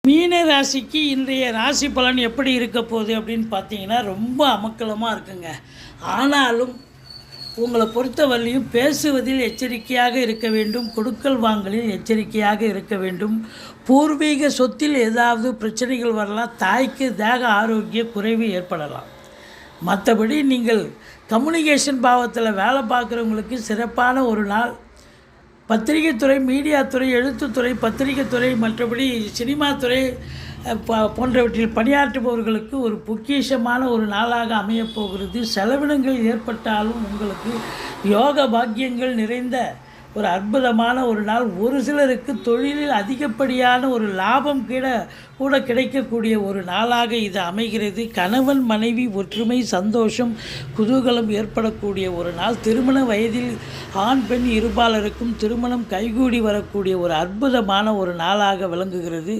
மீன ராசிக்கு இன்றைய ராசி பலன் எப்படி இருக்க போகுது அப்படின்னு பார்த்தீங்கன்னா ரொம்ப அமக்கலமாக இருக்குங்க. ஆனாலும் உங்களை பொறுத்தவரையிலையும் பேசுவதில் எச்சரிக்கையாக இருக்க வேண்டும், கொடுக்கல் வாங்கலில் எச்சரிக்கையாக இருக்க வேண்டும். பூர்வீக சொத்தில் ஏதாவது பிரச்சனைகள் வரலாம், தாய்க்கு தேக ஆரோக்கிய குறைவு ஏற்படலாம். மற்றபடி நீங்கள் கம்யூனிகேஷன் பாவத்தில் வேலை பார்க்குறவங்களுக்கு சிறப்பான ஒரு நாள். பத்திரிகைத்துறை, மீடியாத்துறை, எழுத்துத்துறை, பத்திரிகைத்துறை, மற்றபடி சினிமாத்துறை போன்றவற்றில் பணியாற்றுபவர்களுக்கு ஒரு பொக்கிஷமான ஒரு நாளாக அமையப்போகிறது. செலவினங்கள் ஏற்பட்டாலும் உங்களுக்கு யோக பாக்கியங்கள் நிறைந்த ஒரு அற்புதமான ஒரு நாள். ஒரு சிலருக்கு தொழிலில் அதிகப்படியான ஒரு லாபம் கூட கிடைக்கக்கூடிய ஒரு நாளாக இது அமைகிறது. கணவன் மனைவி ஒற்றுமை, சந்தோஷம், குதூகலம் ஏற்படக்கூடிய ஒரு நாள். திருமண வயதில் ஆண் பெண் இருபாலருக்கும் திருமணம் கைகூடி வரக்கூடிய ஒரு அற்புதமான ஒரு நாளாக விளங்குகிறது.